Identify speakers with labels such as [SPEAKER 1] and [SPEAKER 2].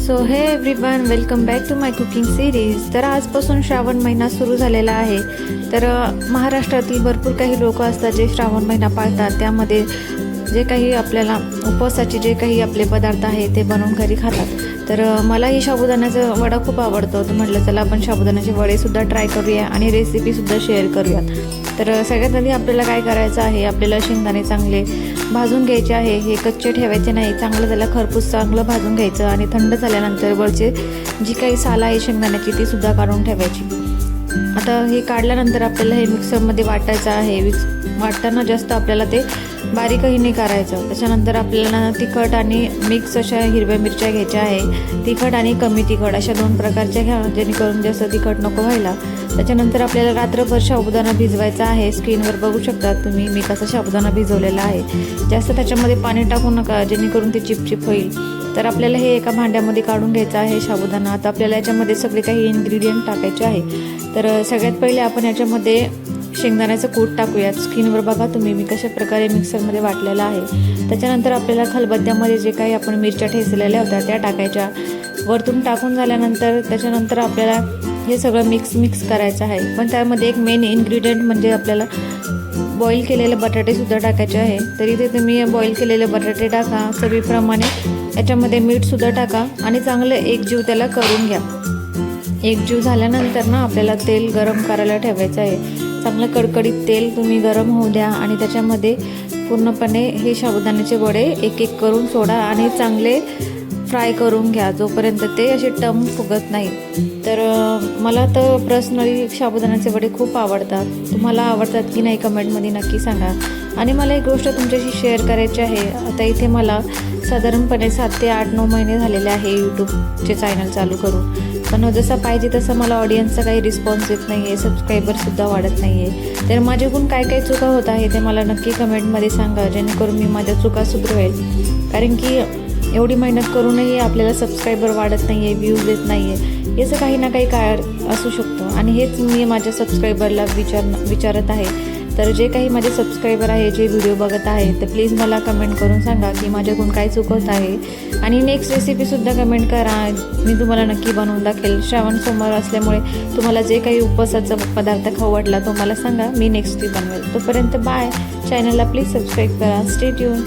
[SPEAKER 1] So hey everyone, welcome back to my cooking series. तर आजपासून श्रावण महिना सुरू झालेला आहे। तर महाराष्ट्रातील भरपूर काही लोक असतात जे श्रावण महिना पाळतात। त्यामध्ये जे काही आपल्याला उपवासाचे जे काही आपले पदार्थ आहेत ते बनवून घरी खातात। तर मलाही साबुदाण्याचा वडा खूप आवडतो। तर म्हटलं चला आपण साबुदाण्याचे वडेसुद्धा ट्राय करूया आणि रेसिपीसुद्धा शेअर करूयात। तर सगळ्यात आधी आपल्याला काय करायचं आहे, आपल्याला शेंगदाणे चांगले भाजून घ्यायचे आहे। हे कच्चे ठेवायचे नाही, चांगलं त्याला खरपूस चांगलं भाजून घ्यायचं आणि थंड झाल्यानंतर वरचे जी काही साल आहे शेंगदाण्याची ती सुद्धा काढून ठेवायची। आता हे काढल्यानंतर आपल्याला हे मिक्सरमध्ये वाटायचं आहे। वाटताना जास्त आपल्याला ते बारीकही नाही करायचं। त्याच्यानंतर आपल्याला तिखट आणि मिक्स अशा हिरव्या मिरच्या घ्यायच्या आहे। तिखट आणि कमी तिखट अशा दोन प्रकारच्या घ्या, जेणेकरून जास्त तिखट नको व्हायला। त्याच्यानंतर आपल्याला रात्रभर साबुदाणा भिजवायचा आहे। स्क्रीनवर बघू शकता तुम्ही मी कसा साबुदाणा भिजवलेला आहे। जास्त त्याच्यामध्ये पाणी टाकू नका, जेणेकरून ते चिपचिप होईल। तर आपल्याला हे एका भांड्यामध्ये काढून घ्यायचं आहे साबुदाणा। आता आपल्याला याच्यामध्ये सगळे काही इन्ग्रेडियंट टाकायचे आहे। तर सगळ्यात पहिले आपण याच्यामध्ये शेंगदाण्याचं कूट टाकूयात। स्क्रीनवर बघा तुम्ही मी कशा प्रकारे मिक्सरमध्ये वाटलेलं आहे। त्याच्यानंतर आपल्याला खलबत्त्यामध्ये जे काही आपण मिरच्या ठेचलेल्या होत्या त्या टाकायच्या। वरतून टाकून झाल्यानंतर त्याच्यानंतर आपल्याला हे सगळं मिक्स करायचं आहे। पण त्यामध्ये एक मेन इन्ग्रेडियंट म्हणजे आपल्याला बॉईल केलेले बटाटेसुद्धा टाकायचे आहे। तर इथे तुम्ही बॉईल केलेले बटाटे टाका, चवीप्रमाणे याच्यामध्ये मीठसुद्धा टाका आणि चांगलं एकजीव त्याला करून घ्या। एकजीव झाल्यानंतर ना आपल्याला तेल गरम करायला ठेवायचं आहे। चांगलं कडकडीत तेल तुम्ही गरम होऊ द्या आणि त्याच्यामध्ये पूर्णपणे हे साबुदाण्याचे वडे एक एक करून सोडा आणि चांगले फ्राय करून घ्या, जोपर्यंत ते असे टम फुगत नाही। तर मला तर पर्सनली साबुदाण्याचे वडे खूप आवडतात। तुम्हाला आवडतात की नाही कमेंटमध्ये नक्की सांगा। आणि मला एक गोष्ट तुमच्याशी शेअर करायची आहे। आता इथे मला साधारणपणे 7 ते 8-9 महिने झालेले आहे यूट्यूबचे चॅनल चालू करून। पण जसं पाहिजे तसं मला ऑडियन्सचा काही रिस्पॉन्स येत नाही आहे, सबस्क्रायबरसुद्धा वाढत नाही आहे। तर माझ्याकडून काय काय चुका होत आहे ते मला नक्की कमेंटमध्ये सांगा, जेणेकरून मी माझ्या चुका सुधारेल। कारण की एवढी मेहनत करूनही आपल्याला सबस्क्रायबर वाढत नाही आहे, व्ह्यूज येत नाही आहे। याचं काही ना काही कारण असू शकतो आणि हेच मी माझ्या सबस्क्रायबरला विचारत आहे। तर जे काही माझे सबस्क्रायबर आहे, जे व्हिडिओ बघत आहे, तर प्लीज मला कमेंट करून सांगा की माझ्याकडून काय चुकत आहे। आणि नेक्स्ट रेसिपीसुद्धा कमेंट करा, मी तुम्हाला नक्की बनवून दाखवेल। श्रावण सोमवार असल्यामुळे तुम्हाला जे काही उपवासाचा पदार्थ खाऊ वाटला तो मला सांगा, मी नेक्स्ट बनवेल। तोपर्यंत बाय। चॅनलला प्लीज सबस्क्राईब करा। Stay tune.